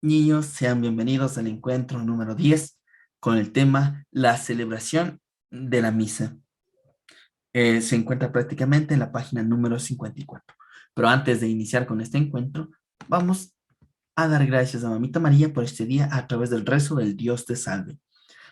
Niños, sean bienvenidos al encuentro número 10 con el tema la celebración de la misa. Se encuentra prácticamente en la página número 54. Pero antes de iniciar con este encuentro, vamos a dar gracias a Mamita María por este día a través del rezo del Dios te salve.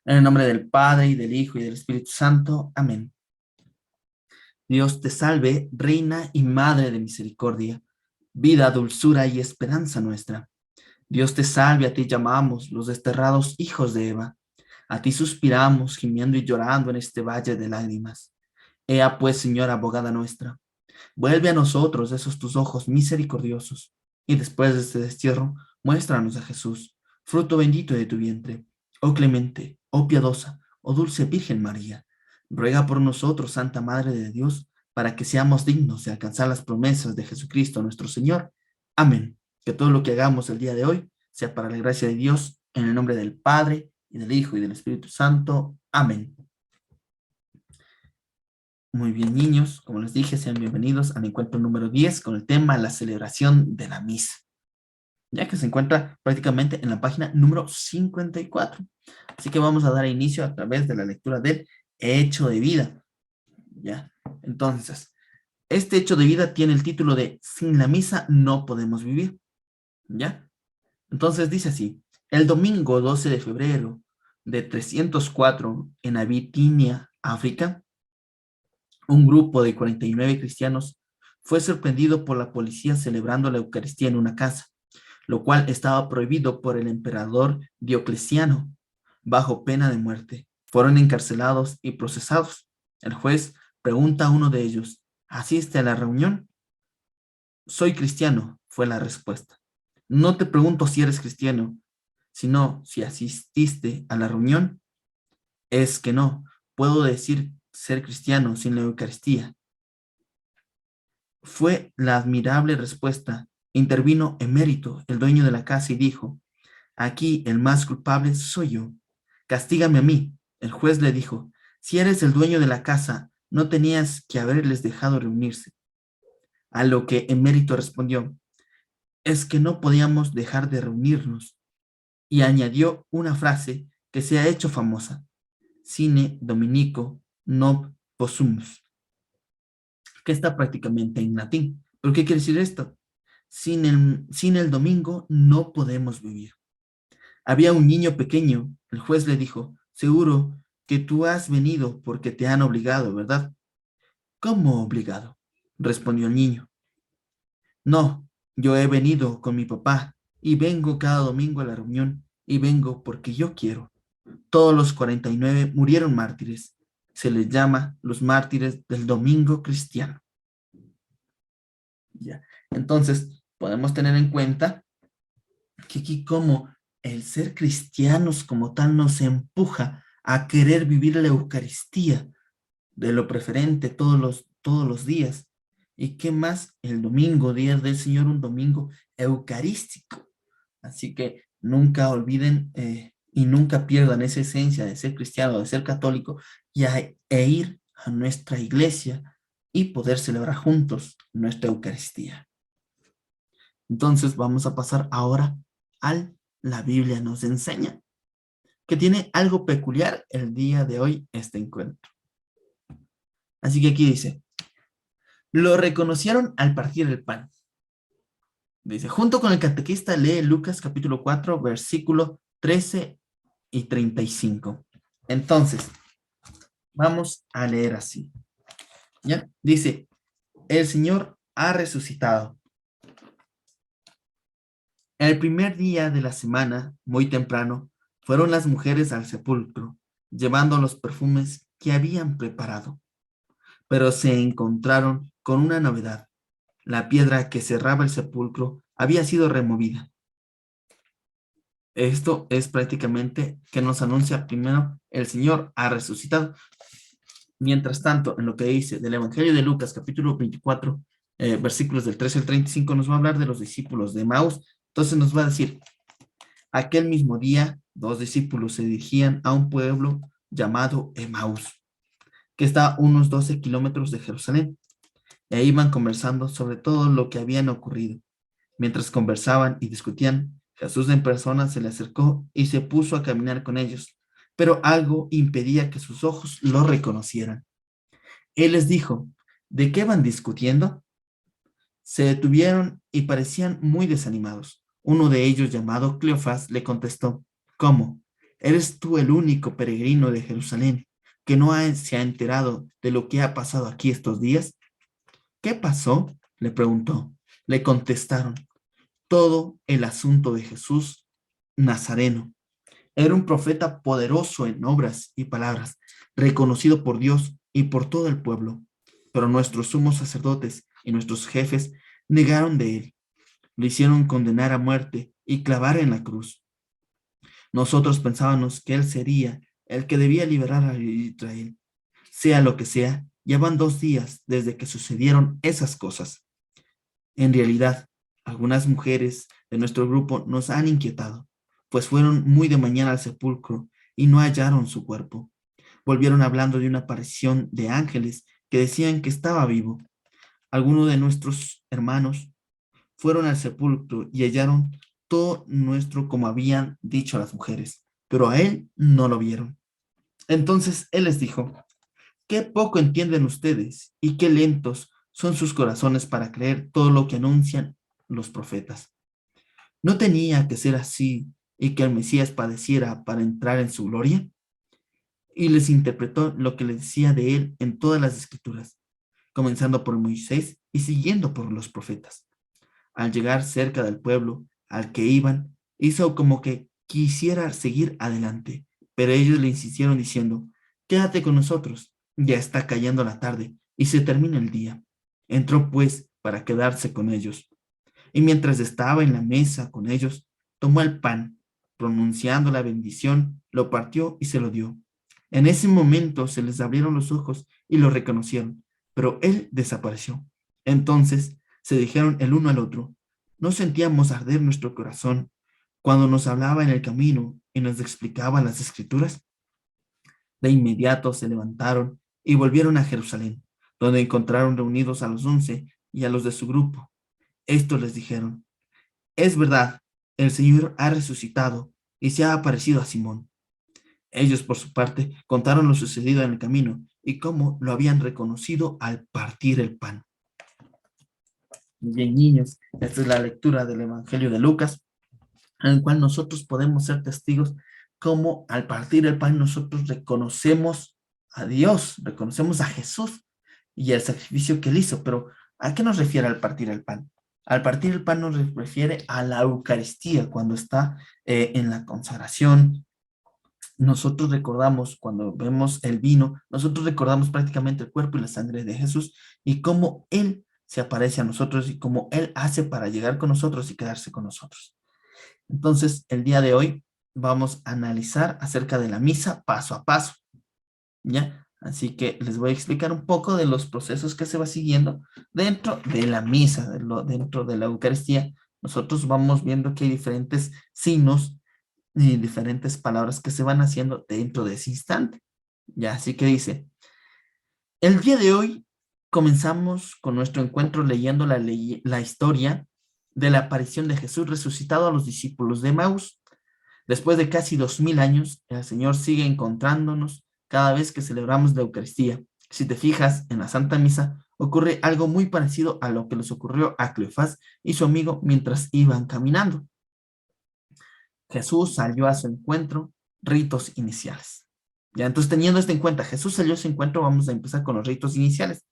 En el nombre del Padre, y del Hijo, y del Espíritu Santo. Amén. Dios te salve, Reina y Madre de misericordia, vida, dulzura y esperanza nuestra. Dios te salve, a ti llamamos, los desterrados hijos de Eva. A ti suspiramos, gimiendo y llorando en este valle de lágrimas. Ea pues, Señora abogada nuestra, vuelve a nosotros esos tus ojos misericordiosos, y después de este destierro, muéstranos a Jesús, fruto bendito de tu vientre. Oh clemente, oh piadosa, oh dulce Virgen María, ruega por nosotros, Santa Madre de Dios, para que seamos dignos de alcanzar las promesas de Jesucristo nuestro Señor. Amén. Que todo lo que hagamos el día de hoy sea para la gracia de Dios, en el nombre del Padre, y del Hijo, y del Espíritu Santo. Amén. Muy bien, niños, como les dije, sean bienvenidos al encuentro número 10 con el tema la celebración de la misa, ya que se encuentra prácticamente en la página número 54. Así que vamos a dar inicio a través de la lectura del hecho de vida. ¿Ya? Entonces, este hecho de vida tiene el título de Sin la misa no podemos vivir. ¿Ya? Entonces dice así: el domingo 12 de febrero de 304 en Abitinia, África, un grupo de 49 cristianos fue sorprendido por la policía celebrando la Eucaristía en una casa, lo cual estaba prohibido por el emperador Diocleciano, bajo pena de muerte. Fueron encarcelados y procesados. El juez pregunta a uno de ellos: ¿asiste a la reunión? Soy cristiano, fue la respuesta. No te pregunto si eres cristiano, sino si asististe a la reunión. Es que no, puedo decir ser cristiano sin la Eucaristía. Fue la admirable respuesta. Intervino Emérito, el dueño de la casa, y dijo: aquí el más culpable soy yo. Castígame a mí. El juez le dijo: si eres el dueño de la casa, no tenías que haberles dejado reunirse. A lo que Emérito respondió: es que no podíamos dejar de reunirnos. Y añadió una frase que se ha hecho famosa: Sine Dominico non possumus, que está prácticamente en latín. ¿Pero qué quiere decir esto? Sin el domingo no podemos vivir. Había un niño pequeño. El juez le dijo: seguro que tú has venido porque te han obligado, ¿verdad? ¿Cómo obligado?, respondió el niño. No, yo he venido con mi papá y vengo cada domingo a la reunión, y vengo porque yo quiero. Todos los 49 murieron mártires. Se les llama los mártires del domingo cristiano. Ya. Entonces, podemos tener en cuenta que aquí, como el ser cristianos como tal nos empuja a querer vivir la Eucaristía, de lo preferente todos los días. ¿Y qué más? El domingo, día del Señor, un domingo eucarístico. Así que nunca olviden y nunca pierdan esa esencia de ser cristiano, de ser católico, e ir a nuestra iglesia y poder celebrar juntos nuestra Eucaristía. Entonces vamos a pasar ahora al La Biblia nos enseña, que tiene algo peculiar el día de hoy este encuentro. Así que aquí dice: lo reconocieron al partir el pan. Dice: junto con el catequista lee Lucas capítulo 4, versículo 13 y 35. Entonces, vamos a leer así. ¿Ya? Dice: el Señor ha resucitado. El primer día de la semana, muy temprano, fueron las mujeres al sepulcro, llevando los perfumes que habían preparado. Pero se encontraron con una novedad: la piedra que cerraba el sepulcro había sido removida. Esto es prácticamente que nos anuncia primero: el Señor ha resucitado. Mientras tanto, en lo que dice del Evangelio de Lucas, capítulo 24, versículos del 13 al 35, nos va a hablar de los discípulos de Emaús. Entonces nos va a decir: aquel mismo día, 2 discípulos se dirigían a un pueblo llamado Emaús, que está a unos 12 kilómetros de Jerusalén, e iban conversando sobre todo lo que habían ocurrido. Mientras conversaban y discutían, Jesús en persona se le acercó y se puso a caminar con ellos, pero algo impedía que sus ojos lo reconocieran. Él les dijo, ¿de qué van discutiendo? Se detuvieron y parecían muy desanimados. Uno de ellos, llamado Cleofás, le contestó, ¿cómo? ¿Eres tú el único peregrino de Jerusalén que no se ha enterado de lo que ha pasado aquí estos días? ¿Qué pasó? Le preguntó. Le contestaron, todo el asunto de Jesús Nazareno. Era un profeta poderoso en obras y palabras, reconocido por Dios y por todo el pueblo. Pero nuestros sumos sacerdotes y nuestros jefes negaron de él, lo hicieron condenar a muerte y clavar en la cruz. Nosotros pensábamos que él sería el que debía liberar a Israel. Sea lo que sea, ya van 2 días desde que sucedieron esas cosas. En realidad, algunas mujeres de nuestro grupo nos han inquietado, pues fueron muy de mañana al sepulcro y no hallaron su cuerpo. Volvieron hablando de una aparición de ángeles que decían que estaba vivo. Algunos de nuestros hermanos fueron al sepulcro y hallaron todo nuestro como habían dicho las mujeres, pero a él no lo vieron. Entonces él les dijo, qué poco entienden ustedes y qué lentos son sus corazones para creer todo lo que anuncian los profetas. ¿No tenía que ser así y que el Mesías padeciera para entrar en su gloria? Y les interpretó lo que le decía de él en todas las escrituras, comenzando por Moisés y siguiendo por los profetas. Al llegar cerca del pueblo al que iban, hizo como que quisiera seguir adelante, pero ellos le insistieron diciendo, quédate con nosotros, ya está cayendo la tarde y se termina el día. Entró pues para quedarse con ellos. Y mientras estaba en la mesa con ellos, tomó el pan, pronunciando la bendición, lo partió y se lo dio. En ese momento se les abrieron los ojos y lo reconocieron, pero él desapareció. Entonces se dijeron el uno al otro, ¿no sentíamos arder nuestro corazón cuando nos hablaba en el camino y nos explicaba las escrituras? De inmediato se levantaron y volvieron a Jerusalén, donde encontraron reunidos a los 11 y a los de su grupo. Estos les dijeron, es verdad, el Señor ha resucitado y se ha aparecido a Simón. Ellos, por su parte, contaron lo sucedido en el camino y cómo lo habían reconocido al partir el pan. Bien, niños, esta es la lectura del Evangelio de Lucas, en el cual nosotros podemos ser testigos cómo al partir el pan nosotros reconocemos a Dios, reconocemos a Jesús y el sacrificio que él hizo. Pero ¿a qué nos refiere al partir el pan? Al partir el pan nos refiere a la Eucaristía, cuando está en la consagración. Nosotros recordamos, cuando vemos el vino, nosotros recordamos prácticamente el cuerpo y la sangre de Jesús y cómo Él se aparece a nosotros y cómo Él hace para llegar con nosotros y quedarse con nosotros. Entonces, el día de hoy vamos a analizar acerca de la misa paso a paso, ¿ya? Así que les voy a explicar un poco de los procesos que se va siguiendo dentro de la misa, dentro de la Eucaristía. Nosotros vamos viendo que hay diferentes signos y diferentes palabras que se van haciendo dentro de ese instante. Ya, así que dice, el día de hoy comenzamos con nuestro encuentro leyendo la historia de la aparición de Jesús resucitado a los discípulos de Maús. Después de casi 2000 años, el Señor sigue encontrándonos cada vez que celebramos la Eucaristía. Si te fijas, en la Santa Misa ocurre algo muy parecido a lo que les ocurrió a Cleofás y su amigo mientras iban caminando. Jesús salió a su encuentro, ritos iniciales. Ya, entonces teniendo esto en cuenta, Jesús salió a su encuentro, vamos a empezar con los ritos iniciales.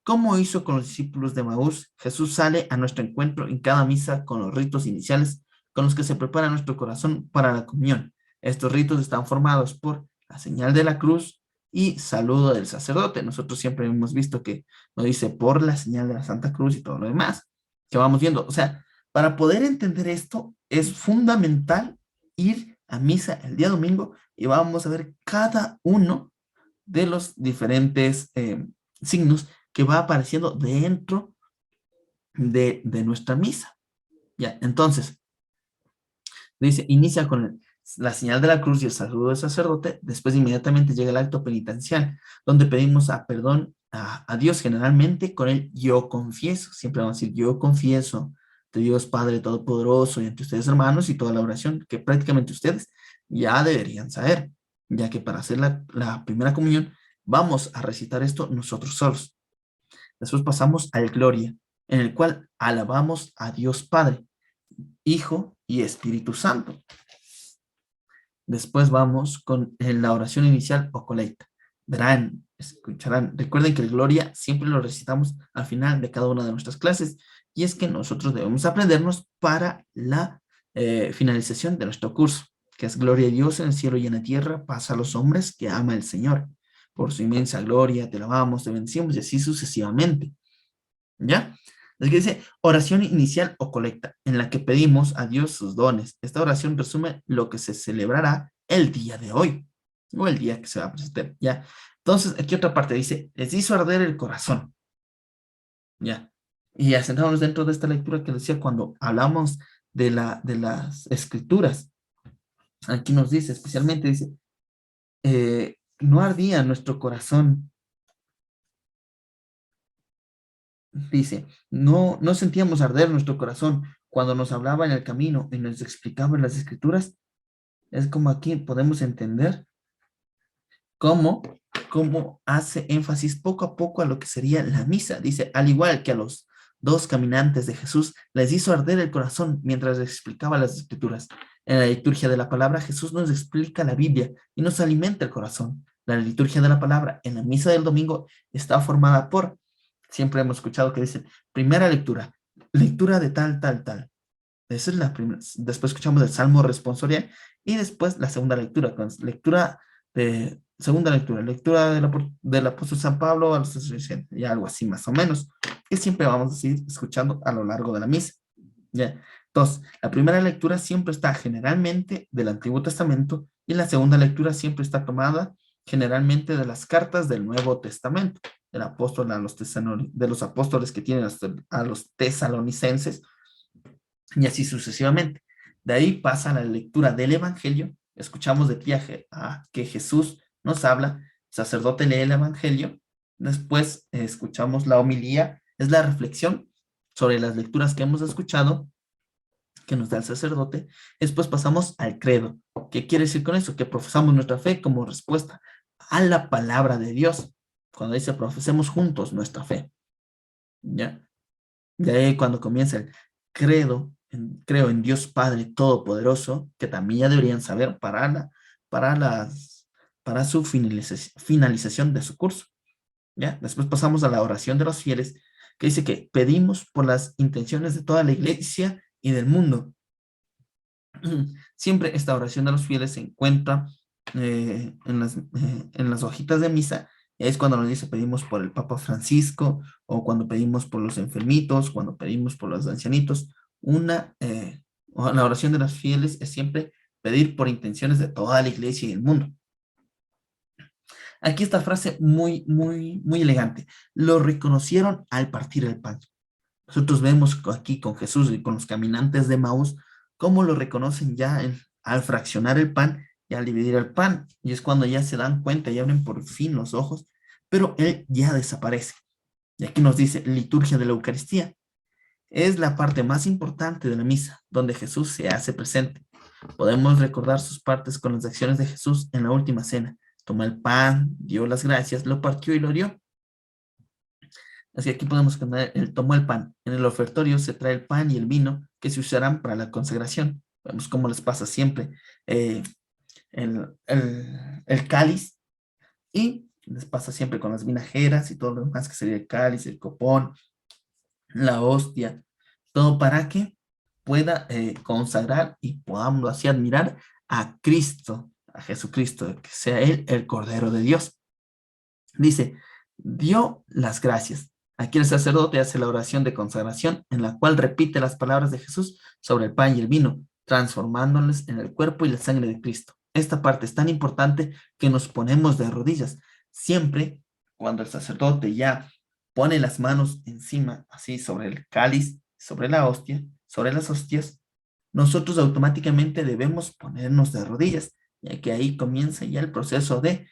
¿Cómo hizo con los discípulos de Maús? Jesús sale a nuestro encuentro en cada misa con los ritos iniciales con los que se prepara nuestro corazón para la comunión. Estos ritos están formados por la señal de la cruz y saludo del sacerdote. Nosotros siempre hemos visto que nos dice por la señal de la Santa Cruz y todo lo demás que vamos viendo. O sea, para poder entender esto es fundamental ir a misa el día domingo y vamos a ver cada uno de los diferentes signos que va apareciendo dentro de nuestra misa. Ya, entonces, dice, inicia con la señal de la cruz y el saludo del sacerdote, después inmediatamente llega el acto penitencial, donde pedimos perdón a Dios generalmente con el yo confieso, siempre vamos a decir yo confieso de Dios Padre Todopoderoso y ante ustedes hermanos y toda la oración que prácticamente ustedes ya deberían saber, ya que para hacer la primera comunión vamos a recitar esto nosotros solos. Después pasamos al Gloria, en el cual alabamos a Dios Padre, Hijo y Espíritu Santo. Después vamos con la oración inicial o colecta. Verán, escucharán. Recuerden que el Gloria siempre lo recitamos al final de cada una de nuestras clases y es que nosotros debemos aprendernos para la finalización de nuestro curso, que es Gloria a Dios en el cielo y en la tierra, paz a los hombres que ama el Señor. Por su inmensa gloria te alabamos, te bendecimos y así sucesivamente. ¿Ya? Es que dice oración inicial o colecta, en la que pedimos a Dios sus dones. Esta oración resume lo que se celebrará el día de hoy, o el día que se va a presentar, ¿ya? Entonces, aquí otra parte dice, les hizo arder el corazón, ¿ya? Y asentándonos dentro de esta lectura que decía cuando hablamos de las escrituras, aquí nos dice, especialmente dice, no ardía nuestro corazón. Dice, no sentíamos arder nuestro corazón cuando nos hablaba en el camino y nos explicaba en las escrituras. Es como aquí podemos entender cómo, cómo hace énfasis poco a poco a lo que sería la misa. Dice, al igual que a los dos caminantes de Jesús, les hizo arder el corazón mientras les explicaba las escrituras. En la liturgia de la palabra, Jesús nos explica la Biblia y nos alimenta el corazón. La liturgia de la palabra en la misa del domingo está formada por, siempre hemos escuchado que dicen, primera lectura, lectura de tal, tal, tal. Esa es la primera. Después escuchamos el Salmo responsorial y después la segunda lectura, con lectura de segunda lectura, lectura del apóstol San Pablo a los Tesalonicenses, y algo así más o menos, que siempre vamos a seguir escuchando a lo largo de la misa. ¿Ya? Entonces, la primera lectura siempre está generalmente del Antiguo Testamento y la segunda lectura siempre está tomada generalmente de las cartas del Nuevo Testamento, del apóstol a los de los apóstoles que tienen a los tesalonicenses y así sucesivamente. De ahí pasa la lectura del Evangelio, escuchamos de viaje a que Jesús nos habla, sacerdote lee el Evangelio, después escuchamos la homilía, es la reflexión sobre las lecturas que hemos escuchado, que nos da el sacerdote, después pasamos al credo. ¿Qué quiere decir con eso? Que profesamos nuestra fe como respuesta a la palabra de Dios, cuando dice profesemos juntos nuestra fe, ¿ya? De ahí cuando comienza el credo, creo en Dios Padre Todopoderoso, que también ya deberían saber para, las, para su finalización de su curso. ¿Ya? Después pasamos a la oración de los fieles, que dice que pedimos por las intenciones de toda la iglesia y del mundo. Siempre esta oración de los fieles se encuentra en las hojitas de misa. Es cuando nos dice pedimos por el Papa Francisco o cuando pedimos por los enfermitos, cuando pedimos por los ancianitos. La oración de los fieles es siempre pedir por intenciones de toda la iglesia y el mundo. Aquí esta frase muy elegante. Lo reconocieron al partir el pan. Nosotros vemos aquí con Jesús y con los caminantes de Maús cómo lo reconocen ya al fraccionar el pan y al dividir el pan. Y es cuando ya se dan cuenta y abren por fin los ojos, pero él ya desaparece. Y aquí nos dice liturgia de la Eucaristía. Es la parte más importante de la misa, donde Jesús se hace presente. Podemos recordar sus partes con las acciones de Jesús en la última cena. Tomó el pan, dio las gracias, lo partió y lo dio. Así que aquí podemos poner, él tomó el pan. En el ofertorio se trae el pan y el vino que se usarán para la consagración. Vemos cómo les pasa siempre el cáliz y les pasa siempre con las vinajeras y todo lo demás que sería el cáliz, el copón, la hostia, todo para que pueda consagrar y podamos así admirar a Cristo, a Jesucristo, que sea Él el Cordero de Dios. Dice, dio las gracias. Aquí el sacerdote hace la oración de consagración en la cual repite las palabras de Jesús sobre el pan y el vino, transformándoles en el cuerpo y la sangre de Cristo. Esta parte es tan importante que nos ponemos de rodillas. Siempre cuando el sacerdote ya pone las manos encima, así sobre el cáliz, sobre la hostia, sobre las hostias, nosotros automáticamente debemos ponernos de rodillas, ya que ahí comienza ya el proceso de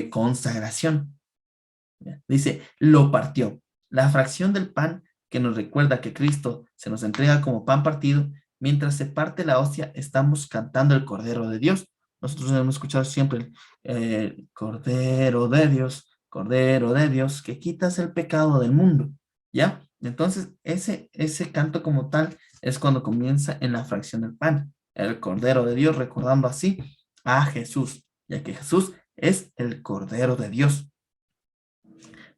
consagración. Dice, lo partió. La fracción del pan que nos recuerda que Cristo se nos entrega como pan partido. Mientras se parte la hostia, estamos cantando el Cordero de Dios. Nosotros hemos escuchado siempre el Cordero de Dios, que quitas el pecado del mundo, ¿ya? Entonces, ese canto como tal es cuando comienza en la fracción del pan, el Cordero de Dios, recordando así a Jesús, ya que Jesús es el Cordero de Dios.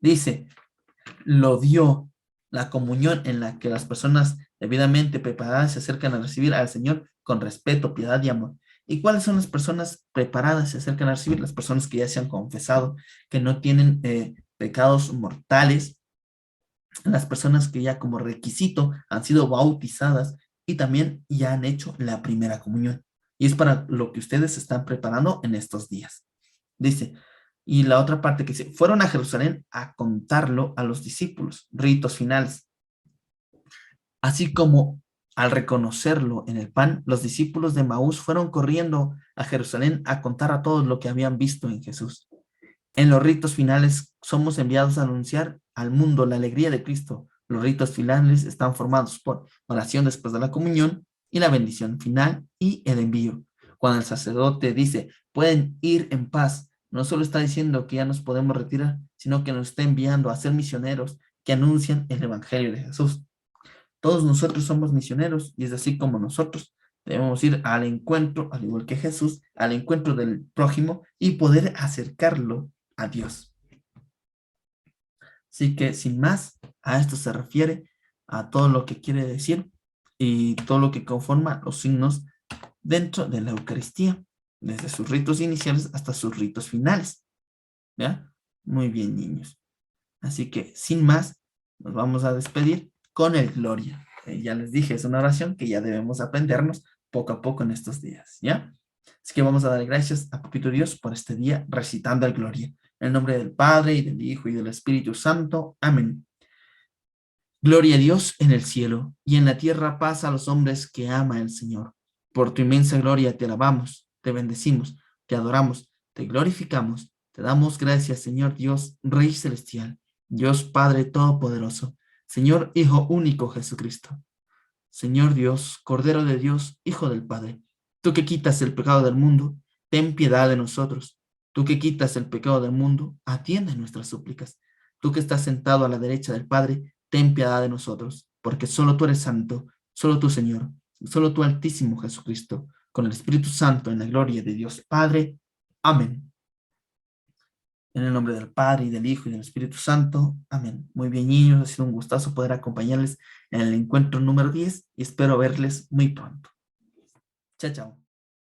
Dice, lo dio la comunión en la que las personas debidamente preparadas se acercan a recibir al Señor con respeto, piedad y amor. ¿Y cuáles son las personas preparadas se acercan a recibir? Las personas que ya se han confesado, que no tienen pecados mortales, las personas que ya como requisito han sido bautizadas y también ya han hecho la primera comunión. Y es para lo que ustedes se están preparando en estos días. Dice, y la otra parte que dice, fueron a Jerusalén a contarlo a los discípulos, ritos finales. Así como al reconocerlo en el pan, los discípulos de Maús fueron corriendo a Jerusalén a contar a todos lo que habían visto en Jesús. En los ritos finales somos enviados a anunciar al mundo la alegría de Cristo. Los ritos finales están formados por oración después de la comunión y la bendición final y el envío. Cuando el sacerdote dice, pueden ir en paz, no solo está diciendo que ya nos podemos retirar, sino que nos está enviando a ser misioneros que anuncian el evangelio de Jesús. Todos nosotros somos misioneros y es así como nosotros debemos ir al encuentro, al igual que Jesús, al encuentro del prójimo y poder acercarlo a Dios. Así que sin más, a esto se refiere a todo lo que quiere decir y todo lo que conforma los signos dentro de la Eucaristía, desde sus ritos iniciales hasta sus ritos finales. ¿Ya? Muy bien, niños. Así que sin más, nos vamos a despedir con el Gloria. Ya les dije, es una oración que ya debemos aprendernos poco a poco en estos días, ¿ya? Así que vamos a dar gracias a Papito Dios por este día recitando el Gloria. En el nombre del Padre, y del Hijo, y del Espíritu Santo. Amén. Gloria a Dios en el cielo, y en la tierra paz a los hombres que ama el Señor. Por tu inmensa gloria te alabamos, te bendecimos, te adoramos, te glorificamos, te damos gracias, Señor Dios, Rey Celestial, Dios Padre Todopoderoso, Señor Hijo único Jesucristo. Señor Dios, Cordero de Dios, Hijo del Padre, tú que quitas el pecado del mundo, ten piedad de nosotros. Tú que quitas el pecado del mundo, atiende nuestras súplicas. Tú que estás sentado a la derecha del Padre, ten piedad de nosotros, porque solo tú eres santo, solo tú, Señor, solo tú, Altísimo Jesucristo, con el Espíritu Santo en la gloria de Dios Padre. Amén. En el nombre del Padre, y del Hijo, y del Espíritu Santo. Amén. Muy bien, niños, ha sido un gustazo poder acompañarles en el encuentro número 10 y espero verles muy pronto. Chao, chao.